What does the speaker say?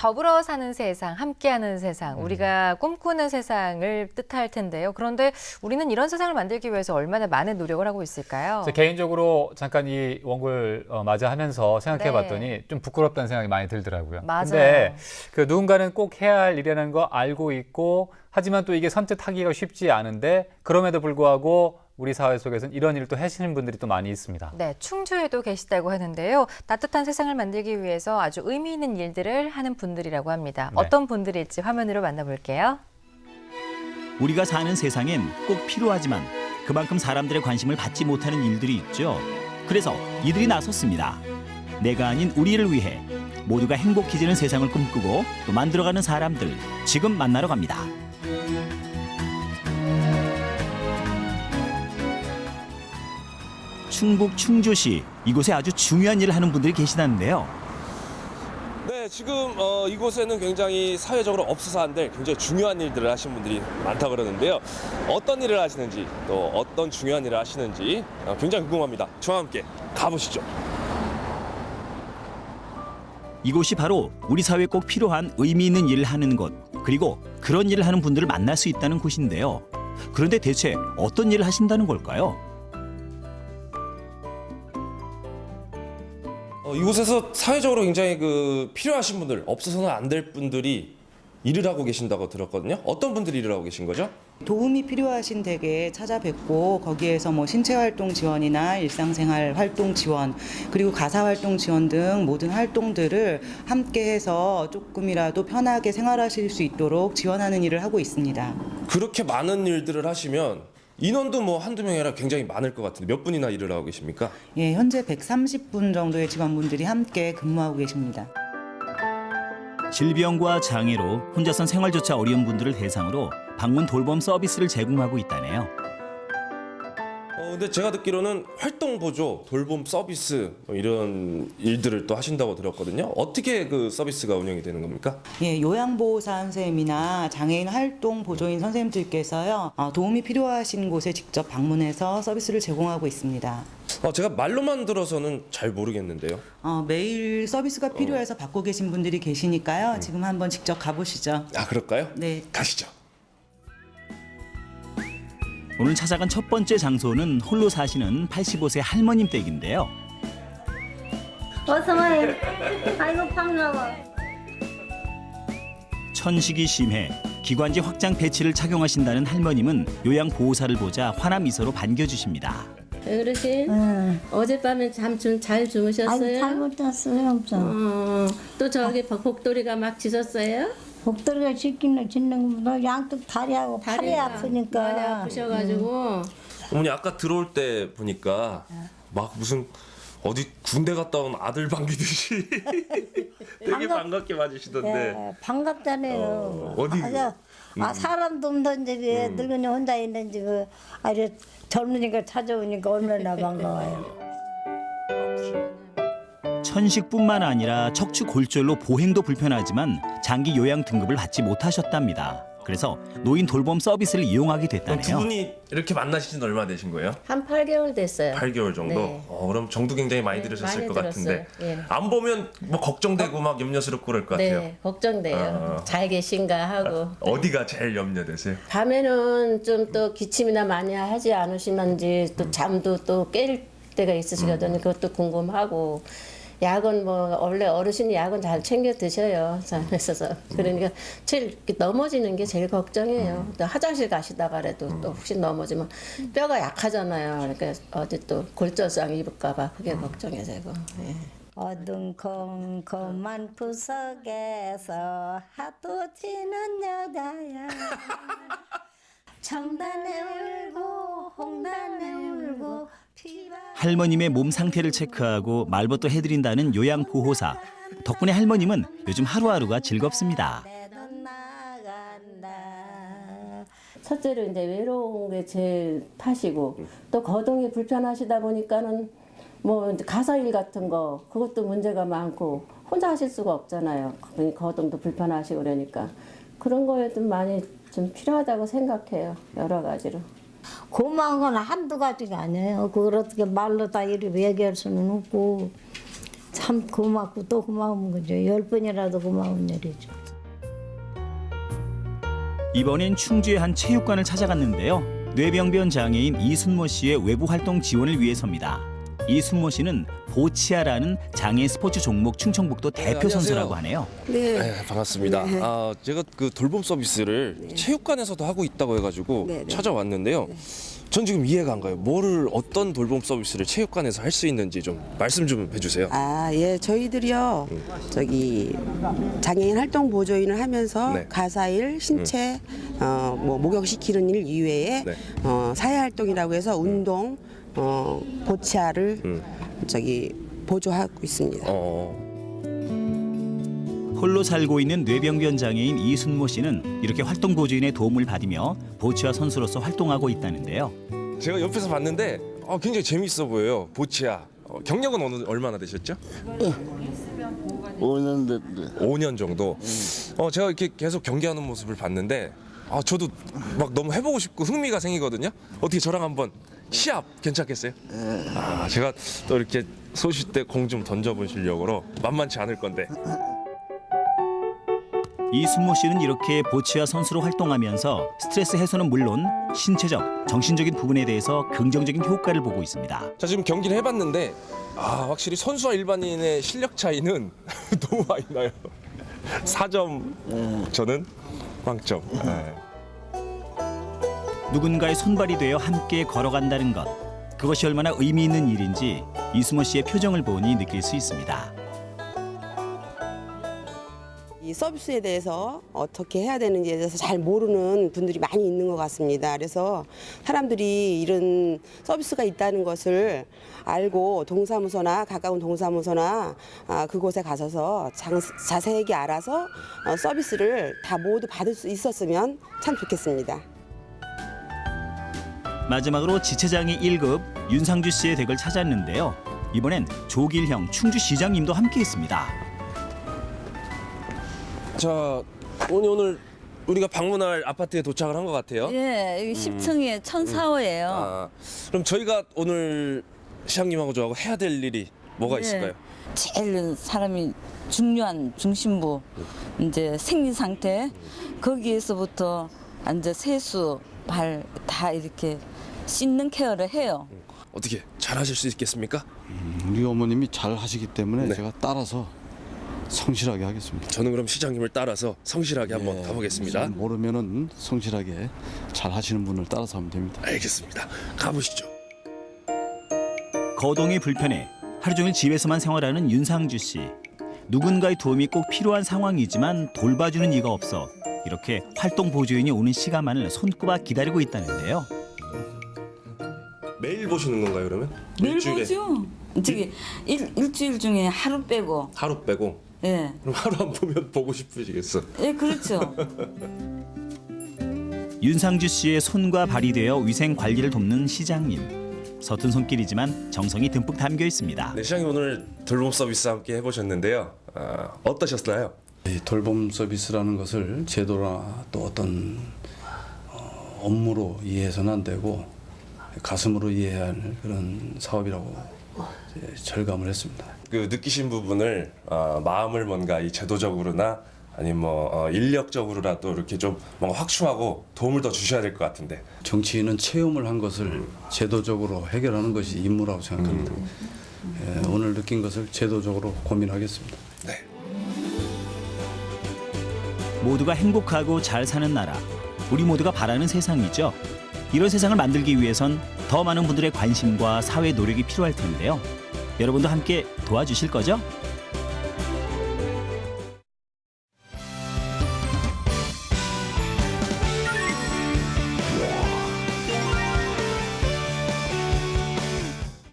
더불어 사는 세상, 함께하는 세상, 우리가 꿈꾸는 세상을 뜻할 텐데요. 그런데 우리는 이런 세상을 만들기 위해서 얼마나 많은 노력을 하고 있을까요? 개인적으로 잠깐 이 원고를 맞이하면서 생각해봤더니 네. 좀 부끄럽다는 생각이 많이 들더라고요. 맞아요. 근데 그 누군가는 꼭 해야 할 일이라는 거 알고 있고 하지만 또 이게 선뜻 하기가 쉽지 않은데 그럼에도 불구하고 우리 사회 속에서는 이런 일을 또 하시는 분들이 또 많이 있습니다. 네, 충주에도 계시다고 하는데요. 따뜻한 세상을 만들기 위해서 아주 의미 있는 일들을 하는 분들이라고 합니다. 네. 어떤 분들일지 화면으로 만나볼게요. 우리가 사는 세상엔 꼭 필요하지만 그만큼 사람들의 관심을 받지 못하는 일들이 있죠. 그래서 이들이 나섰습니다. 내가 아닌 우리를 위해 모두가 행복해지는 세상을 꿈꾸고 또 만들어가는 사람들 지금 만나러 갑니다. 충북 충주시 이곳에 아주 중요한 일을 하는 분들이 계시다는데요. 네, 지금 이곳에는 굉장히 사회적으로 없어서 안 될 굉장히 중요한 일들을 하시는 분들이 많다고 그러는데요. 어떤 일을 하시는지 또 어떤 중요한 일을 하시는지 굉장히 궁금합니다. 저와 함께 가보시죠. 이곳이 바로 우리 사회에 꼭 필요한 의미 있는 일을 하는 곳, 그리고 그런 일을 하는 분들을 만날 수 있다는 곳인데요. 그런데 대체 어떤 일을 하신다는 걸까요? 이곳에서 사회적으로 굉장히 필요하신 분들, 없어서는 안 될 분들이 일을 하고 계신다고 들었거든요. 어떤 분들이 일을 하고 계신 거죠? 도움이 필요하신 댁에 찾아뵙고 거기에서 뭐 신체활동 지원이나 일상생활 활동 지원 그리고 가사활동 지원 등 모든 활동들을 함께해서 조금이라도 편하게 생활하실 수 있도록 지원하는 일을 하고 있습니다. 그렇게 많은 일들을 하시면 인원도 뭐 한두 명이 아니라 굉장히 많을 것 같은데 몇 분이나 일을 하고 계십니까? 예, 현재 130분 정도의 직원분들이 함께 근무하고 계십니다. 질병과 장애로 혼자선 생활조차 어려운 분들을 대상으로 방문 돌봄 서비스를 제공하고 있다네요. 근데 제가 듣기로는 활동 보조, 돌봄 서비스 뭐 이런 일들을 또 하신다고 들었거든요. 어떻게 그 서비스가 운영이 되는 겁니까? 예, 요양보호사 선생님이나 장애인 활동 보조인 선생님들께서요 도움이 필요하신 곳에 직접 방문해서 서비스를 제공하고 있습니다. 제가 말로만 들어서는 잘 모르겠는데요. 매일 서비스가 필요해서 받고 계신 분들이 계시니까요. 지금 한번 직접 가보시죠. 아, 그럴까요? 네. 가시죠. 오늘 찾아간 첫 번째 장소는 홀로 사시는 85세 할머님 댁인데요. 어서 와요. 아이고 반가워. 천식이 심해 기관지 확장 배치를 착용하신다는 할머님은 요양보호사를 보자 환한 미소로 반겨주십니다. 왜 그러시? 어젯밤에 잠 좀 잘 아이고 주무셨어요? 잘못 잤어요. 또 저기 복돌이가 막 짖었어요? 복도리가 짖기는 짖는 것보다 양쪽 다리하고 팔이 많이 아프니까. 아프셔가지고 어머니 아까 들어올 때 보니까 막 무슨 어디 군대 갔다 온 아들 반기듯이 되게 반갑게 맞으시던데. 예, 반갑잖아요. 어디? 사람도 없는 집에 늙은이 혼자 있는 집에 아주 젊으니까 찾아오니까 얼마나 반가워요. 천식뿐만 아니라 척추 골절로 보행도 불편하지만 장기 요양 등급을 받지 못하셨답니다. 그래서 노인 돌봄 서비스를 이용하게 그럼 두 됐다네요. 분이 이렇게 만나신 지 얼마 되신 거예요? 한 8개월 됐어요. 8개월 정도? 네. 그럼 정도 굉장히 많이 네, 들으셨을 많이 것 같은데 들었어요. 예. 안 보면 뭐 걱정되고 막 염려스럽고 그럴 것 같아요. 네, 걱정돼요. 잘 계신가 하고. 어디가 제일 염려되세요? 밤에는 좀 또 기침이나 많이 하지 않으시는지 또 잠도 또 깰 때가 있으시거든요. 그것도 궁금하고. 약은 뭐 원래 어르신이 약은 잘 챙겨 드셔요. 잘했어서 그러니까 제일 넘어지는 게 제일 걱정이에요. 또 화장실 가시다가 그래도 또 혹시 넘어지면 뼈가 약하잖아요. 그러니까 어디 또 골절상 입을까봐 그게 걱정이 되고. 예. 어둠컴컴한 구석에서 하도 치는 여자야. 청단에 울고 홍단에 울고 할머님의 몸 상태를 체크하고 말벗도 해드린다는 요양보호사. 덕분에 할머님은 요즘 하루하루가 즐겁습니다. 첫째로 이제 외로운 게 제일 탓이고 또 거동이 불편하시다 보니까는 뭐 이제 가사일 같은 거 그것도 문제가 많고 혼자 하실 수가 없잖아요. 거동도 불편하시고 그러니까 그런 거에 좀 많이 좀 필요하다고 생각해요. 여러 가지로. 고마운 건 한두 가지가 아니에요. 그걸 어떻게 말로 다 이렇게 얘기할 수는 없고 참 고맙고 또 고마운 거죠. 10번이라도 고마운 일이죠. 이번엔 충주의 한 체육관을 찾아갔는데요. 뇌병변 장애인 이순모 씨의 외부 활동 지원을 위해서입니다. 이순모 씨는 보치아라는 장애인 스포츠 종목 충청북도 대표 안녕하세요. 선수라고 하네요. 네, 반갑습니다. 제가 그 돌봄 서비스를 체육관에서도 하고 있다고 해가지고 찾아왔는데요. 전 지금 이해가 안 가요. 어떤 돌봄 서비스를 체육관에서 할 수 있는지 좀 말씀 좀 해주세요. 예, 저희들이요. 저기 장애인 활동 보조인을 하면서 네. 가사일, 신체, 뭐 목욕시키는 일 이외에 네. 사회 활동이라고 해서 운동, 보치아를 저기 보조하고 있습니다. 홀로 살고 있는 뇌병변 장애인 이순모 씨는 이렇게 활동 보조인의 도움을 받으며 보치아 선수로서 활동하고 있다는데요. 제가 옆에서 봤는데 굉장히 재밌어 보여요. 보치아. 경력은 얼마나 되셨죠? 5년 됐네. 5년 정도. 제가 이렇게 계속 경기하는 모습을 봤는데 저도 막 너무 해보고 싶고 흥미가 생기거든요. 어떻게 저랑 한번 시합 괜찮겠어요? 제가 또 이렇게 소싯대 공 좀 던져보시려고 만만치 않을 건데. 이순모 씨는 이렇게 보치아 선수로 활동하면서 스트레스 해소는 물론 신체적, 정신적인 부분에 대해서 긍정적인 효과를 보고 있습니다. 자, 지금 경기를 해봤는데 확실히 선수와 일반인의 실력 차이는 너무 많이 나요. 4점 저는 빵점. 누군가의 손발이 되어 함께 걸어간다는 것, 그것이 얼마나 의미 있는 일인지 이순모 씨의 표정을 보니 느낄 수 있습니다. 이 서비스에 대해서 어떻게 해야 되는지에 대해서 잘 모르는 분들이 많이 있는 것 같습니다. 그래서 사람들이 이런 서비스가 있다는 것을 알고 동사무소나 가까운 동사무소나 그곳에 가셔서 자세하게 알아서 서비스를 다 모두 받을 수 있었으면 참 좋겠습니다. 마지막으로 지체장애 1급 윤상주 씨의 댁을 찾았는데요. 이번엔 조길형 충주시장님도 함께했습니다. 자, 오늘 우리가 방문할 아파트에 도착을 한 것 같아요. 예, 여기 10층에 1004호예요. 그럼 저희가 오늘 시장님하고 저하고 해야 될 일이 뭐가 있을까요? 제일 사람이 중요한 중심부 이제 생리 상태 거기에서부터 이제 세수, 발 다 이렇게 씻는 케어를 해요. 어떻게 잘 하실 수 있겠습니까? 우리 어머님이 잘 하시기 때문에 네. 제가 따라서 성실하게 하겠습니다. 저는 그럼 시장님을 따라서 성실하게 한번 가보겠습니다. 모르면은 성실하게 잘 하시는 분을 따라서 하면 됩니다. 알겠습니다. 가보시죠. 거동이 불편해 하루 종일 집에서만 생활하는 윤상주 씨. 누군가의 도움이 꼭 필요한 상황이지만 돌봐주는 이가 없어 이렇게 활동 보조인이 오는 시간만을 손꼽아 기다리고 있다는데요. 매일 보시는 건가요, 그러면? 매일 일주일에? 보죠. 저기 일주일 중에 하루 빼고. 하루 빼고? 예. 그럼 하루 안 보면 보고 싶으시겠어? 예, 그렇죠. 윤상주 씨의 손과 발이 되어 위생 관리를 돕는 시장님. 서툰 손길이지만 정성이 듬뿍 담겨 있습니다. 네, 시장님 오늘 돌봄 서비스 함께 해보셨는데요. 어떠셨나요? 이 돌봄 서비스라는 것을 제도나 또 어떤 업무로 이해해서는 안 되고 가슴으로 이해해야 할 그런 사업이라고 절감을 했습니다. 그 느끼신 부분을 마음을 뭔가 이 제도적으로나 아니면 뭐 인력적으로라도 이렇게 좀 뭔가 확충하고 도움을 더 주셔야 될 것 같은데. 정치인은 체험을 한 것을 제도적으로 해결하는 것이 임무라고 생각합니다. 오늘 느낀 것을 제도적으로 고민하겠습니다. 네. 모두가 행복하고 잘 사는 나라. 우리 모두가 바라는 세상이죠. 이런 세상을 만들기 위해선 더 많은 분들의 관심과 사회 노력이 필요할 텐데요. 여러분도 함께 도와주실 거죠?